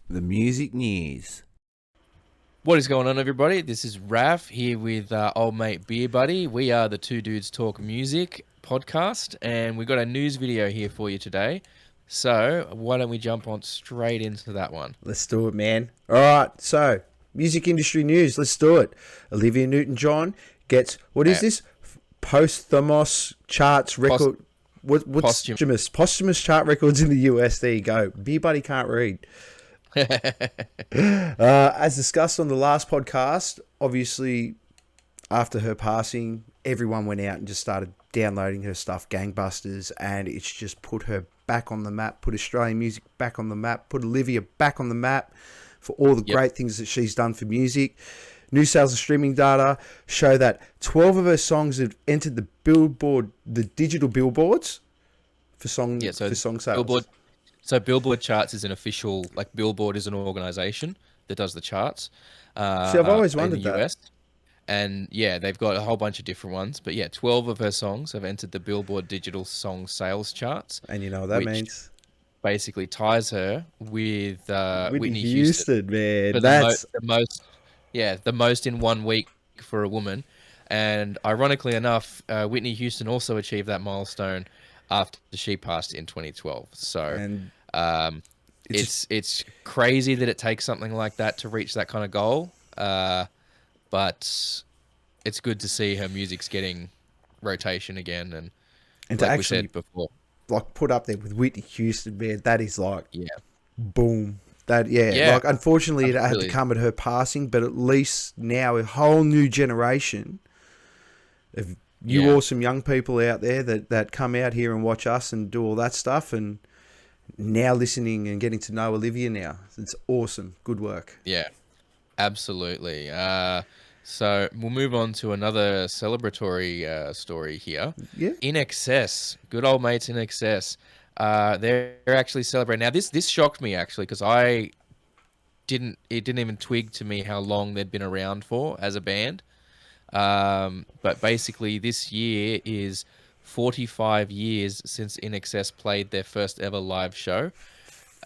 The music news. What is going on, everybody? This is Raf here with old mate Beer Buddy. We are the Two Dudes Talk Music podcast, and we've got a news video here for you today. So why don't we jump on straight into that one? Let's do it, man. All right, so music industry news. Let's do it. Olivia Newton-John gets, what is Uh, this? Posthumous charts pos- record. What's posthum- posthumous chart records in the US? There you go. Beer Buddy can't read. As discussed on the last podcast, obviously after her passing, everyone went out and just started downloading her stuff, gangbusters, and it's just put her back on the map, put Australian music back on the map, put Olivia back on the map for all the Yep. great things that she's done for music. New sales and streaming data show that 12 of her songs have entered the Billboard, the digital billboards for song Yeah, so for song sales. Billboard. So Billboard charts is an official, like Billboard is an organization that does the charts See, I've always in the wondered that. US. And yeah, they've got a whole bunch of different ones. But yeah, 12 of her songs have entered the Billboard digital song sales charts, And you know what that which means? basically ties her with Whitney Whitney Houston Houston, man. for That's the most in one week for a woman. And ironically enough, Whitney Houston also achieved that milestone after she passed in 2012. So and um, it's it's crazy that it takes something like that to reach that kind of goal. But it's good to see her music's getting rotation again. And and to like we actually said before, like put up there with Whitney Houston, man, that is like yeah, boom. yeah, Like unfortunately it had to absolutely. come at her passing, but at least now a whole new generation of you Yeah. awesome young people out there that come out here and watch us and do all that stuff and now listening and getting to know Olivia now. It's awesome. Good work. Yeah, absolutely. So we'll move on to another celebratory story here. Yeah. In Excess, good old mates In Excess. They're actually celebrating now. This shocked me actually because I didn't. It didn't even twig to me how long they'd been around for as a band. But basically, this year is 45 years since In Excess played their first ever live show.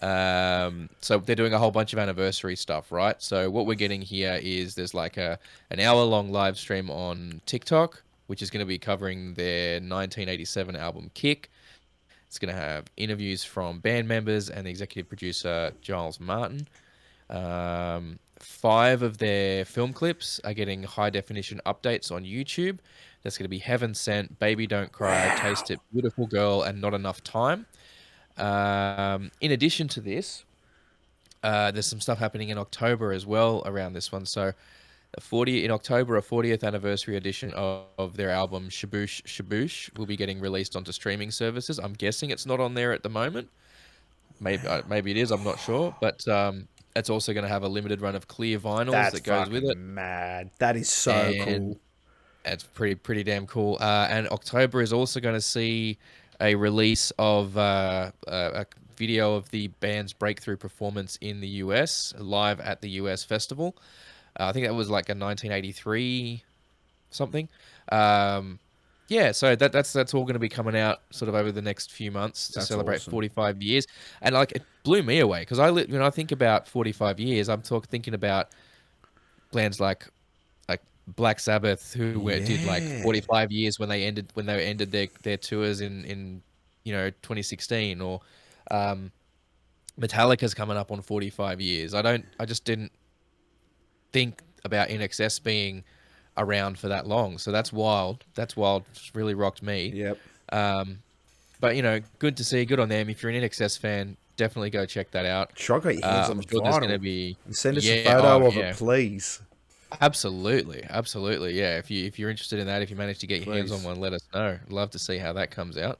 So they're doing a whole bunch of anniversary stuff, right? So what we're getting here is there's like an hour long live stream on TikTok, which is going to be covering their 1987 album Kick. It's going to have interviews from band members and the executive producer Giles Martin. Five of their film clips are getting high definition updates on YouTube. That's going to be Heaven Sent, Baby Don't Cry, Taste It, Beautiful Girl, and Not Enough Time. In addition to this, there's some stuff happening in October as well around this one. So, in October, a 40th anniversary edition of their album Shaboosh Shaboosh will be getting released onto streaming services. I'm guessing it's not on there at the moment. Maybe it is. I'm not sure, but it's also going to have a limited run of clear vinyls That's that goes with it, fucking mad. That is so and cool. it's pretty damn cool. And October is also going to see a release of a video of the band's breakthrough performance in the US live at the US festival. I think that was like a 1983 something. Um, yeah, so that's all going to be coming out sort of over the next few months to That's celebrate awesome. 45 years, and like it blew me away because when I think about 45 years, thinking about bands like Black Sabbath did like Yeah. 45 years when they ended their tours in 2016, or um, Metallica's coming up on 45 years. I just didn't think about NXS being around for that long. So that's wild. That's wild. It's really rocked me. Yep. Um, but good to see. Good on them. If you're an NXS fan, definitely go check that out. Try got your hands on I'm the sure there's going to vinyl. be And send us a yeah, photo oh of it, yeah, please. absolutely, absolutely, yeah. If you're interested in that, if you manage to get your hands on Please. one, let us know. I'd love to see how that comes out.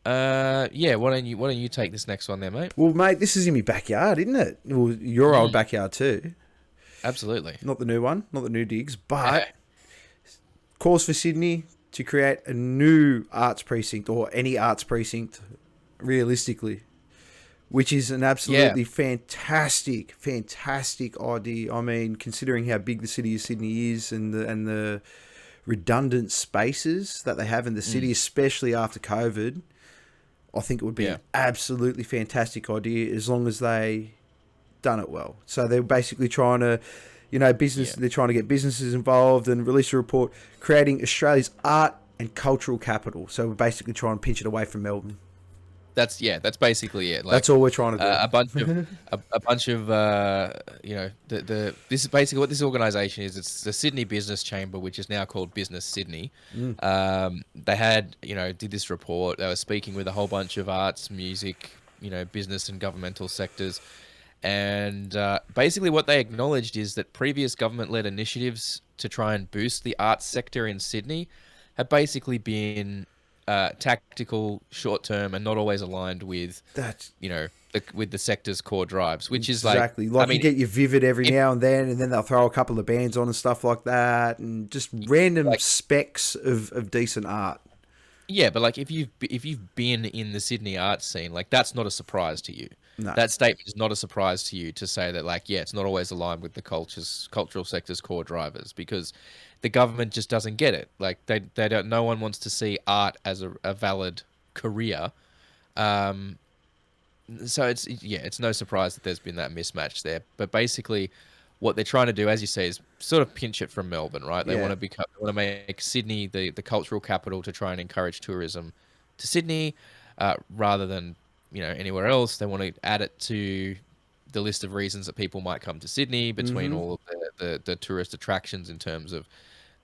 Yeah. Why don't you take this next one there, mate? Well, mate, this is in my backyard, isn't it? Well, your old Mm, backyard too. absolutely. Not the new one, not the new digs, but Yeah. calls for Sydney to create a new arts precinct or any arts precinct, realistically, which is an Yeah. absolutely fantastic idea. I mean, considering how big the city of Sydney is and the redundant spaces that they have in the city, Mm, especially after COVID, I think it would be yeah. an absolutely fantastic idea as long as they done it well. So they're basically trying to, business. Yeah. They're trying to get businesses involved and release a report creating Australia's art and cultural capital. So we're basically trying to pinch it away from Melbourne. That's basically it. Like That's all we're trying to do. a bunch of a bunch of the this is basically what this organization is. It's the Sydney Business Chamber, which is now called Business Sydney. They had did this report. They were speaking with a whole bunch of arts, music, business and governmental sectors, and basically what they acknowledged is that previous government-led initiatives to try and boost the arts sector in Sydney have basically been tactical, short-term, and not always aligned with That's with the sector's core drives, which is exactly like, I mean, you get your Vivid every if- now and then they'll throw a couple of bands on and stuff like that, and just random Like- specks of decent art. yeah, but like if you've been in the Sydney arts scene, like that's not a surprise to you. No. That statement is not a surprise to you to say that, like, yeah, it's not always aligned with the cultural sector's core drivers, because the government just doesn't get it. Like they don't. No one wants to see art as a valid career. So it's no surprise that there's been that mismatch there. But basically, what they're trying to do, as you say, is sort of pinch it from Melbourne, right? They Yeah. want to make Sydney the cultural capital to try and encourage tourism to Sydney, rather than anywhere else. They want to add it to the list of reasons that people might come to Sydney between all of the tourist attractions in terms of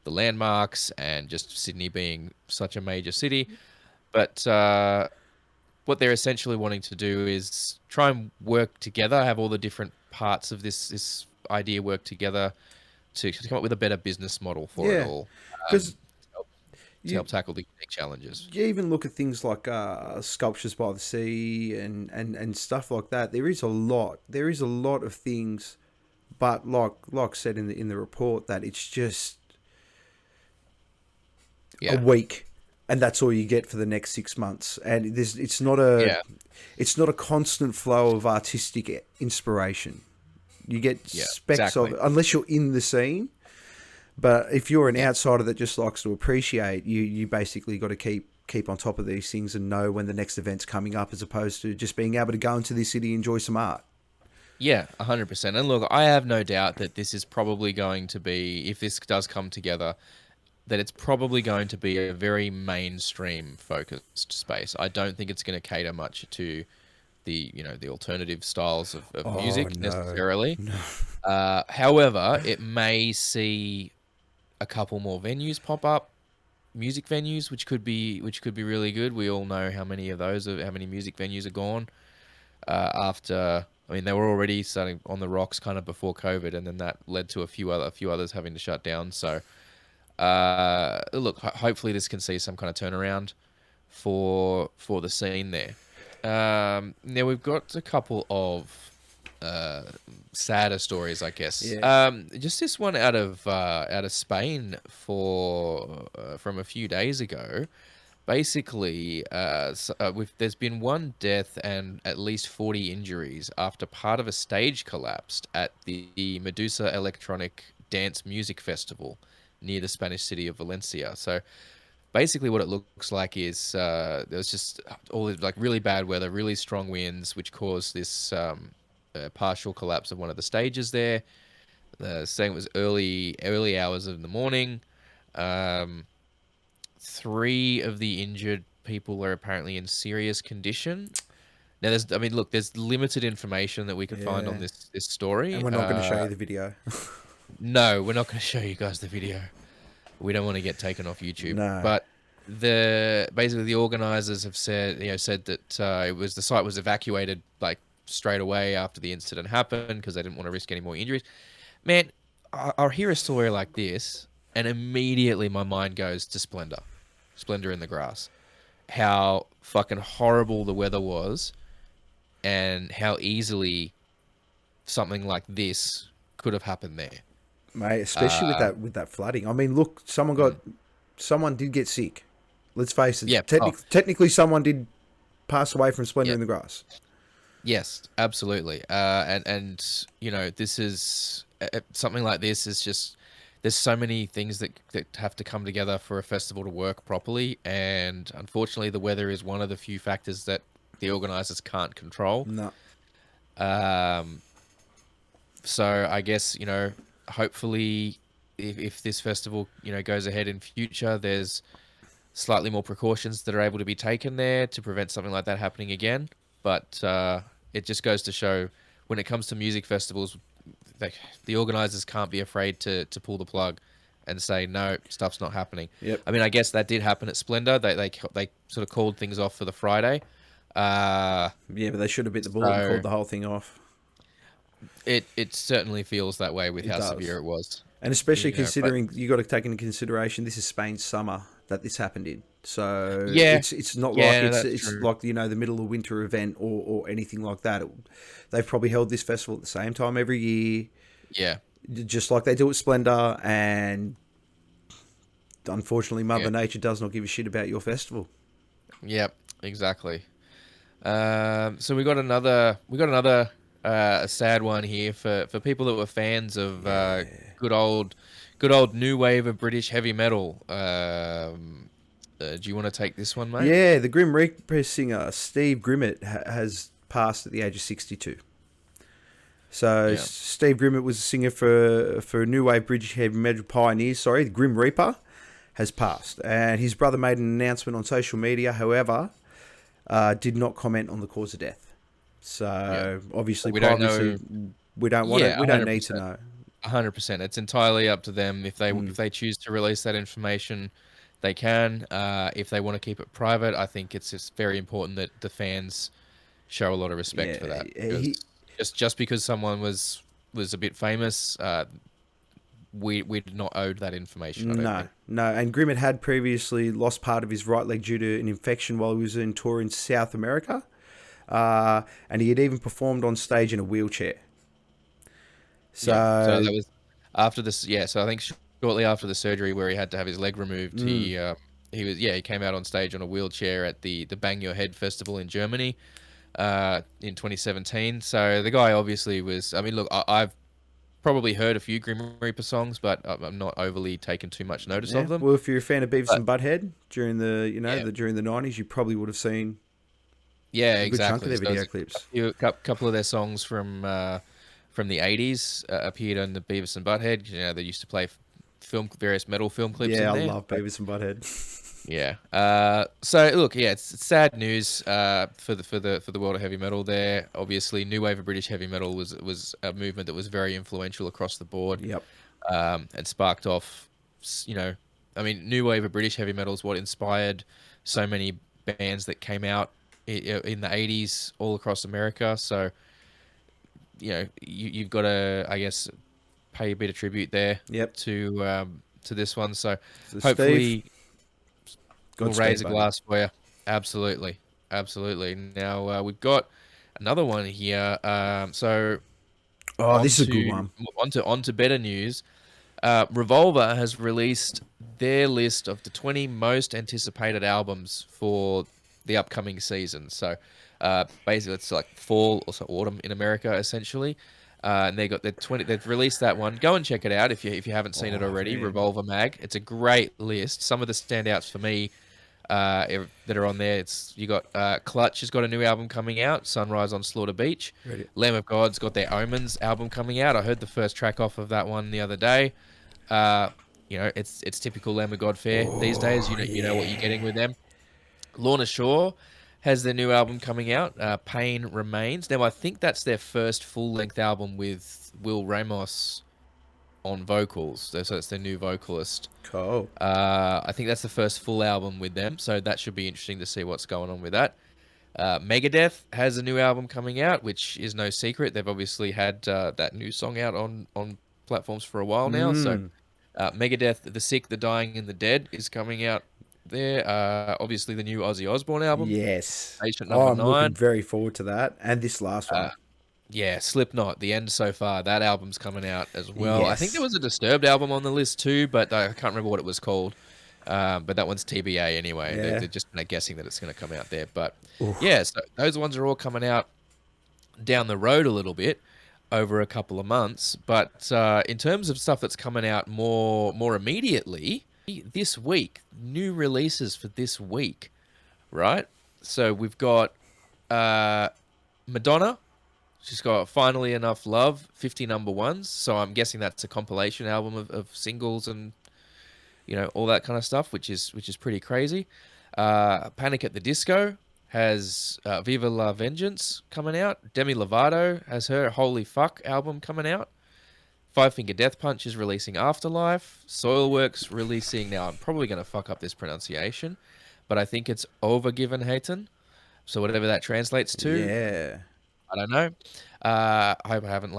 the landmarks and just Sydney being such a major city. But what they're essentially wanting to do is try and work together, have all the different parts of this idea work together to come up with a better business model for it all, Because to help tackle the unique challenges. you even look at things like sculptures by the sea and stuff like that. There is a lot. There is a lot of things, but like said in the report, that it's just Yeah. a week, and that's all you get for the next 6 months. And it's not a constant flow of artistic inspiration. You get specks exactly. of it, unless you're in the scene. But if you're an outsider that just likes to appreciate, you basically got to keep on top of these things and know when the next event's coming up, as opposed to just being able to go into this city and enjoy some art. Yeah, 100%. And look, I have no doubt that this is probably going to be, if this does come together, that it's probably going to be a very mainstream focused space. I don't think it's going to cater much to the the alternative styles of music no. necessarily. However, it may see a couple more venues pop up, music venues, which could be really good. We all know how many music venues are gone after. I mean, they were already starting on the rocks kind of before COVID, and then that led to a few others having to shut down. So, look, hopefully this can see some kind of turnaround for the scene there. Now we've got a couple of sadder stories, I guess. Yeah. Just this one out of Spain from a few days ago. Basically, there's been one death and at least 40 injuries after part of a stage collapsed at the Medusa Electronic Dance Music Festival near the Spanish city of Valencia. So basically what it looks like is there was just all this, like, really bad weather, really strong winds, which caused this partial collapse of one of the stages there. Saying it was early hours of the morning. 3 of the injured people are apparently in serious condition. Now, there's limited information that we can find on Yeah. this story. And we're not going to show you the video. No, we're not going to show you guys the video. We don't want to get taken off YouTube. No. But basically the organizers have said that the site was evacuated like straight away after the incident happened because they didn't want to risk any more injuries. Man, I hear a story like this, and immediately my mind goes to Splendor in the Grass. How fucking horrible the weather was, and how easily something like this could have happened there. Mate, especially with that flooding. I mean, look, someone did get sick. Let's face it. Yeah. Technically, someone did pass away from Splendor Yeah. in the Grass. Yes, absolutely. And this is something like this is just, there's so many things that have to come together for a festival to work properly, and unfortunately the weather is one of the few factors that the organizers can't control. No. So I guess, hopefully if this festival, goes ahead in future, there's slightly more precautions that are able to be taken there to prevent something like that happening again. But it just goes to show when it comes to music festivals, like the organizers can't be afraid to pull the plug and say no, stuff's not happening. Yep. I mean, I guess that did happen at Splendor. They sort of called things off for the Friday. Yeah, but they should have bit the bullet and So called the whole thing off. it certainly feels that way with It how does. severe it was. And especially But considering you got to take into consideration this is Spain's summer that this happened in. So yeah, it's not like yeah, that's it's true. like the middle of winter event or anything like that. They've probably held this festival at the same time every year, Yeah, just like they do at Splendor. And unfortunately, yeah, Mother Nature does not give a shit about your festival. yeah, exactly. So we got another sad one here for people that were fans of good old good old new wave of British heavy metal. Do you want to take this one, mate? Yeah, the Grim Reaper singer Steve Grimmett has passed at the age of 62. So Yeah, Steve Grimmett was a singer for New Wave British Heavy Metal Pioneers. Sorry, the Grim Reaper has passed, and his brother made an announcement on social media. However, did not comment on the cause of death. yeah. So obviously, We don't privacy, know. we don't want it. Yeah, We don't need to 100%. know. 100%. It's entirely up to them. If they Mm, if they choose to release that information, they can. If they want to keep it private, I think it's just very important that the fans show a lot of respect for yeah, that, because just because someone was a bit famous, we're not owed that information, I don't no, think. no. And Grimmett had previously lost part of his right leg due to an infection while he was in tour in South America. And he had even performed on stage in a wheelchair. Yeah. So So, that was after this. Yeah. So I think shortly after the surgery where he had to have his leg removed, mm, he came out on stage on a wheelchair at the Bang Your Head festival in Germany in 2017. So the guy obviously was. I mean, look, I've probably heard a few Grim Reaper songs, but I'm not overly taken too much notice yeah. of them. Well, if you're a fan of Beavis But and Butthead during yeah, during the '90s, you probably would have seen yeah, a good chunk of exactly. their So video there's a clips. couple of their songs from the 80s appeared on the Beavis and Butthead. They used to play various metal film clips Yeah, in I there. love Beavis and Butthead. Yeah. So look, yeah, it's sad news for the world of heavy metal. There, obviously, new wave of British heavy metal was a movement that was very influential across the board, Yep. and sparked off. I mean, new wave of British heavy metal is what inspired so many bands that came out in the '80s all across America. So you've got to, I guess, pay a bit of tribute there Yep. to this one. So So Steve, hopefully we'll Godspeed, raise a buddy. glass for you. Absolutely, absolutely. Now we've got another one here. So Oh, on this is a good to one. on to better news. Revolver has released their list of the 20 most anticipated albums for the upcoming season. So basically, it's like fall or so autumn in America, essentially. And they got their 20. They've released that one. Go and check it out if you haven't seen it Oh already. man. Revolver Mag. It's a great list. Some of the standouts for me that are on there. It's you got Clutch has got a new album coming out. Sunrise on Slaughter Beach. Ready? Lamb of God's got their Omens album coming out. I heard the first track off of that one the other day. It's typical Lamb of God fare these days. Oh You know what you're yeah. getting with them. Lorna Shore has their new album coming out. Pain Remains. Now I think that's their first full length album with Will Ramos on vocals. So it's their new vocalist. Cool. I think that's the first full album with them, so that should be interesting to see what's going on with that. Megadeth has a new album coming out, which is no secret. They've obviously had that new song out on platforms for a while now. So Mm. Megadeth, The Sick, The Dying, and The Dead is coming out there. Obviously, the new Ozzy Osbourne album, Yes. Patient Oh, Number I'm looking Nine. very forward to that and this last Uh, one. yeah, Slipknot, The End So Far. That album's coming out as well. I think there Yes. was a Disturbed album on the list too, but I can't remember what it was called. But that one's TBA anyway. They're Yeah. just kind of guessing that it's going to come out there. But Oof. yeah, so those ones are all coming out down the road a little bit over a couple of months. But in terms of stuff that's coming out more immediately this week, new releases for this week, right? So we've got uh, Madonna She's got Finally Enough Love, 50 number ones. So I'm guessing that's a compilation album of singles and all that kind of stuff, which is pretty crazy. Panic at the Disco has Viva La Vengeance coming out. Demi Lovato has her Holy Fuck album coming out. Five Finger Death Punch is releasing Afterlife. Soilworks releasing, now I'm probably going to fuck up this pronunciation, but I think it's Overgivenheten. So whatever that translates to, Yeah. I don't know. I hope I haven't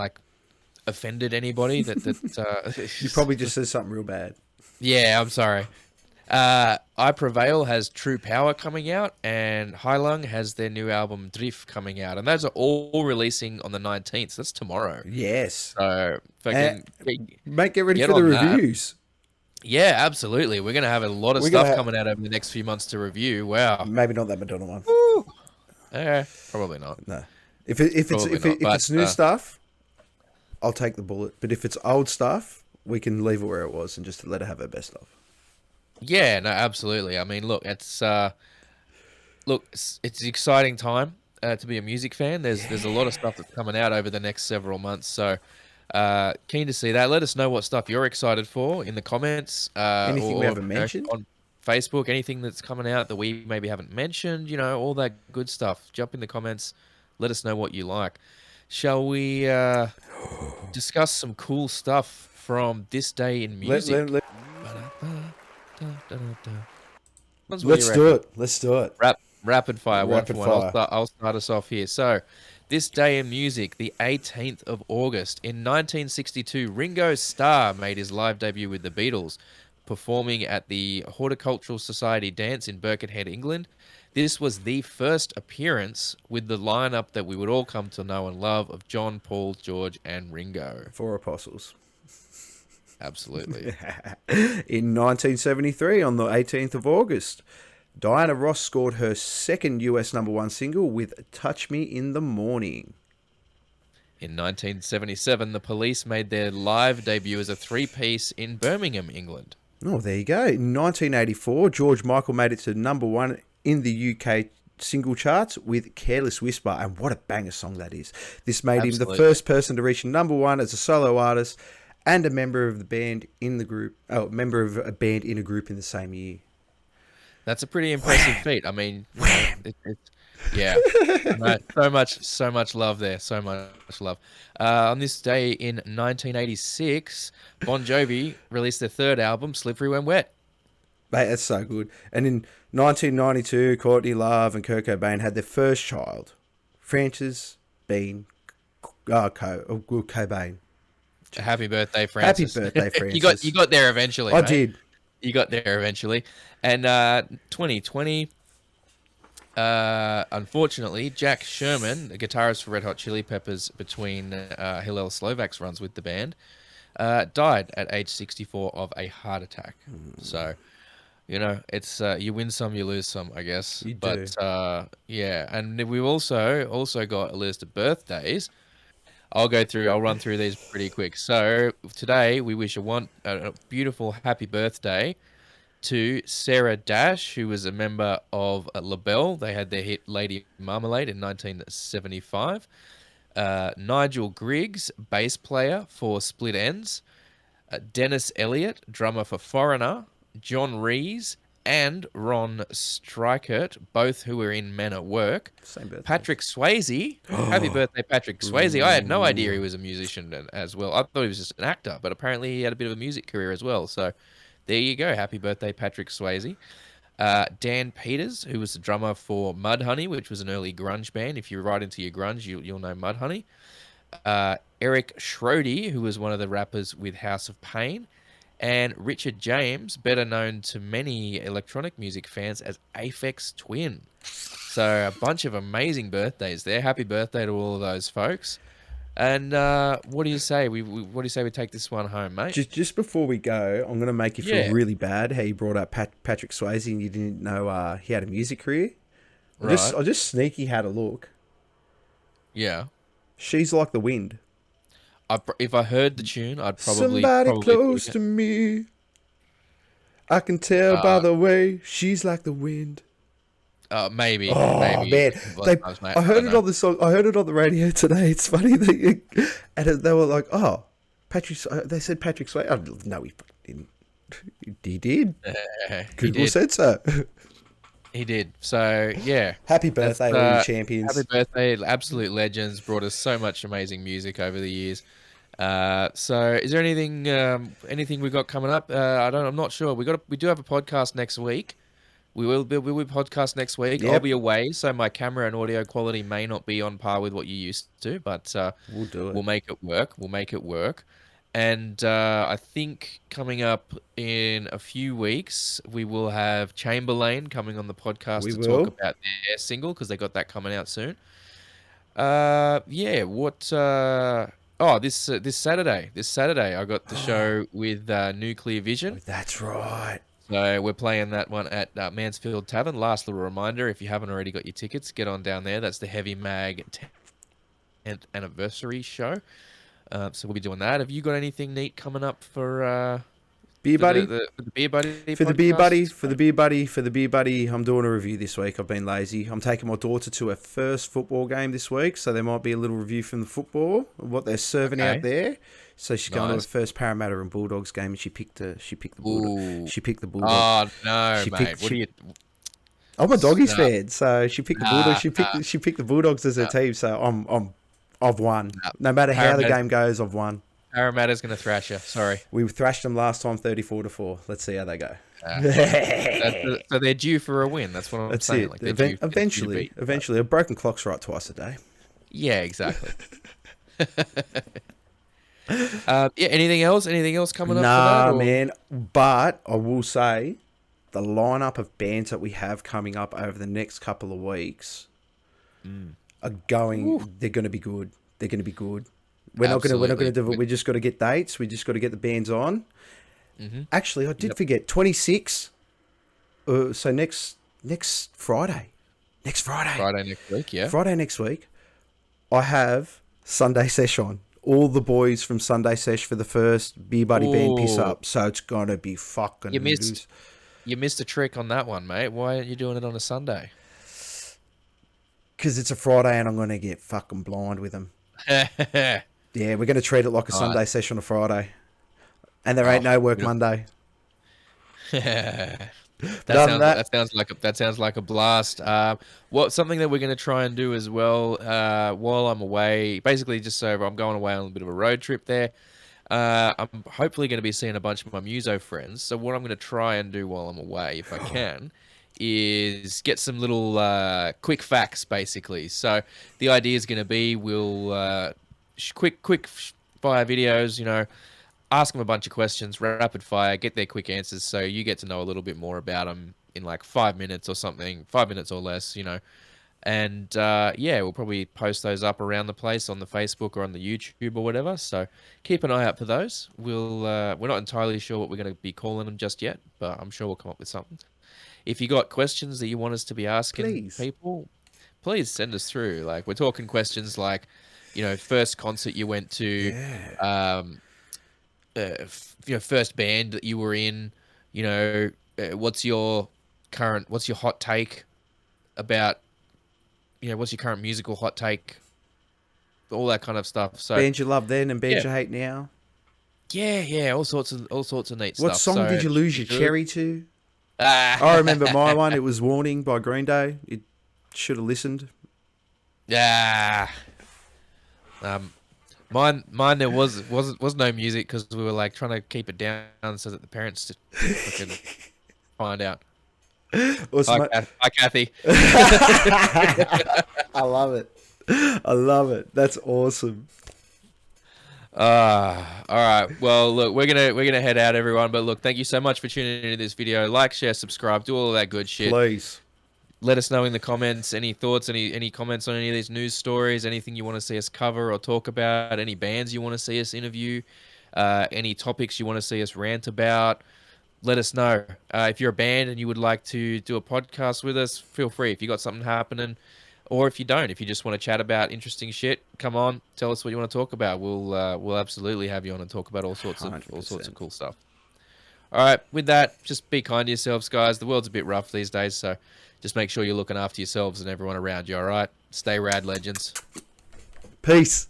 offended anybody You probably just said something real bad. Yeah, I'm sorry. I Prevail has True Power coming out, and Heilung has their new album Drift coming out, and those are all releasing on the 19th. So that's tomorrow. Yes. So fucking Mate, get ready get for the on that. reviews. Yeah, absolutely. We're gonna have a lot of stuff coming out over the next few months to review. Wow. Maybe not that Madonna one. Probably not. No. If it's new stuff, I'll take the bullet. But if it's old stuff, we can leave it where it was and just let her have her best stuff. Yeah, no, absolutely. I mean, look, it's an exciting time to be a music fan. There's a lot of stuff that's coming out over the next several months. So keen to see that. Let us know what stuff you're excited for in the comments. Anything we haven't mentioned on Facebook, anything that's coming out that we maybe haven't mentioned, all that good stuff. Jump in the comments. Let us know what you like. Shall we discuss some cool stuff from this day in music? Let's do it. Let's do it. Rapid fire. Rapid one for one. fire. I'll start us off here. So, this day in music, the 18th of August. In 1962, Ringo Starr made his live debut with the Beatles, performing at the Horticultural Society Dance in Birkenhead, England. This was the first appearance with the lineup that we would all come to know and love of John, Paul, George, and Ringo. Four apostles. Absolutely. In 1973, on the 18th of August, Diana Ross scored her second US number one single with Touch Me in the Morning. In 1977, the Police made their live debut as a three-piece in Birmingham, England. Oh, there you go. In 1984, George Michael made it to number one in the UK single charts with Careless Whisper, and what a banger song that is. This made him the first person to reach number one as a solo artist and a member of the band in the group, member of a band in a group in the same year. That's a pretty impressive feat. I mean, yeah, so much love there, so much love. On this day in 1986, Bon Jovi released their third album, Slippery When Wet. Mate, that's so good. And in 1992, Courtney Love and Kurt Cobain had their first child, Frances Bean Cobain. Happy birthday, Frances. Happy birthday, Frances. you got there eventually. I did. You got there eventually. And 2020, unfortunately, Jack Sherman, the guitarist for Red Hot Chili Peppers between Hillel Slovak's runs with the band, died at age 64 of a heart attack. So, it's you win some, you lose some, I guess. You do. But yeah, and we've also got a list of birthdays. I'll run through these pretty quick. So today we wish a beautiful happy birthday to Sarah Dash, who was a member of LaBelle. They had their hit Lady Marmalade in 1975. Nigel Griggs, bass player for Split Enz. Dennis Elliott, drummer for Foreigner. John Rees and Ron Strykert, both who were in Men at Work. Same birthday. Patrick Swayze. Happy birthday, Patrick Swayze. I had no idea he was a musician as well. I thought he was just an actor, but apparently he had a bit of a music career as well. So there you go. Happy birthday, Patrick Swayze. Dan Peters, who was the drummer for Mudhoney, which was an early grunge band. If you're right into your grunge, you'll know Mudhoney. Eric Schrody, who was one of the rappers with House of Pain. And Richard James, better known to many electronic music fans as Aphex Twin. So a bunch of amazing birthdays there. Happy birthday to all of those folks. And what do you say? What do you say we take this one home, mate? Just before we go, I'm going to make you feel really bad how you brought up Patrick Swayze and you didn't know he had a music career. Right. I just sneaky had a look. Yeah. She's Like the Wind. If I heard the tune, I'd probably... Somebody close to me. I can tell by the way she's like the wind. Maybe, Oh maybe man, a couple they of times, mate. I I heard don't it know. on the song. I heard it on the radio today. It's funny and they were like, "Oh, Patrick." They said Patrick Swayze. Oh, no, he fucking didn't. He did. He Google did. said so. He did. So yeah, Happy that's birthday, all you happy champions. birthday, absolute legends. Brought us so much amazing music over the years. So is there anything we got coming up? I'm not sure. We do have a podcast next week. We'll be podcast next week. I'll Yep, be away, so my camera and audio quality may not be on par with what you used to, but we'll do it. we'll make it work. We'll make it work. And I think coming up in a few weeks, we will have Chamberlain coming on the podcast We to talk will. about their single because they got that coming out soon. Yeah. What? This Saturday, I got the show with Nuclear Oh, Vision. that's right. So we're playing that one at Mansfield Tavern. Last little reminder, if you haven't already got your tickets, get on down there. That's the Heavy Mag 10th anniversary show. So we'll be doing that. Have you got anything neat coming up for Beer for the, buddy. the, for the Beer Buddy For the beer buddy, podcast? for the beer buddy, for the beer buddy, I'm doing a review this week. I've been lazy. I'm taking my daughter to her first football game this week, so there might be a little review from the football, what they're serving out Okay. there. So she's going to her Nice. first Parramatta and Bulldogs game, and she picked the Bulldog. Ooh. She picked the Bulldog. Oh no, She mate. picked- What she- are you? I'm a doggies Nah. fan, so she picked the Bulldogs. Nah, She picked the Bulldogs as her nah. team. So I've won. Nah. No matter how the Parramatta- game goes, I've won. Parramatta's gonna thrash you. Sorry. We thrashed them last time, 34-4. Let's see how they go. So they're due for a win. That's what I'm That's saying. it. Like they're due to beat. Eventually, a broken clock's right twice a day. Yeah, exactly. Yeah. Anything else? Anything else coming up? Nah, for that, or- man. But I will say, the lineup of bands that we have coming up over the next couple of weeks are going. Ooh. They're going to be good. They're going to be good. We're not going to Absolutely. do it. We just got to get dates. We just got to get the bands on. Mhm. Actually, I did Yep. forget 26. So next Friday. Next Friday. Friday next week. Yeah. Friday next week, I have Sunday Sesh on. All the boys from Sunday Sesh for the first Beer Buddy Band piss Ooh. up. So it's gonna be fucking. You missed- loose. You missed a trick on that one, mate. Why aren't you doing it on a Sunday? Because it's a Friday and I'm gonna get fucking blind with them. Yeah, we're gonna treat it like a Right. Sunday Sesh on a Friday, and there ain't Oh, no work good. Monday. that Done sounds that. that sounds like a blast. Something that we're going to try and do as well while I'm away, basically just so I'm going away on a bit of a road trip there. I'm hopefully going to be seeing a bunch of my muso friends. So what I'm going to try and do while I'm away, if I can, is get some little quick facts, basically. So the idea is going to be we'll quick fire videos, ask them a bunch of questions, rapid fire, get their quick answers, so you get to know a little bit more about them in like 5 minutes or something, 5 minutes or less, And yeah, we'll probably post those up around the place on the Facebook or on the YouTube or whatever. So keep an eye out for those. We're not entirely sure what we're going to be calling them just yet, but I'm sure we'll come up with something. If you got questions that you want us to be asking Please. people, please send us through. Like we're talking questions like, first concert you went to, Yeah. first band that you were in, what's your hot take about, what's your current musical hot take, all that kind of stuff. So Bands you love then and bands Yeah. you hate now. yeah, all sorts of neat stuff. What song So did you lose your should be good. cherry to? Ah. I remember my one. It was "Warning" by Green Day. It should have listened. Yeah. Mine there was no music because we were like trying to keep it down so that the parents could find out. Or Hi, some- Hi, Kathy. I love it. I love it. That's awesome. All right. Well, look, we're gonna head out, everyone. But look, thank you so much for tuning into this video. Like, share, subscribe, do all of that good shit. Please. Let us know in the comments any thoughts, any comments on any of these news stories, anything you want to see us cover or talk about, any bands you want to see us interview, any topics you want to see us rant about. Let us know. If you're a band and you would like to do a podcast with us, feel free. If you got something happening, or if you don't, if you just want to chat about interesting shit, come on, tell us what you want to talk about. We'll absolutely have you on and talk about all sorts of 100%. cool stuff. All right, with that, just be kind to yourselves, guys. The world's a bit rough these days, so just make sure you're looking after yourselves and everyone around you, all right? Stay rad, legends. Peace.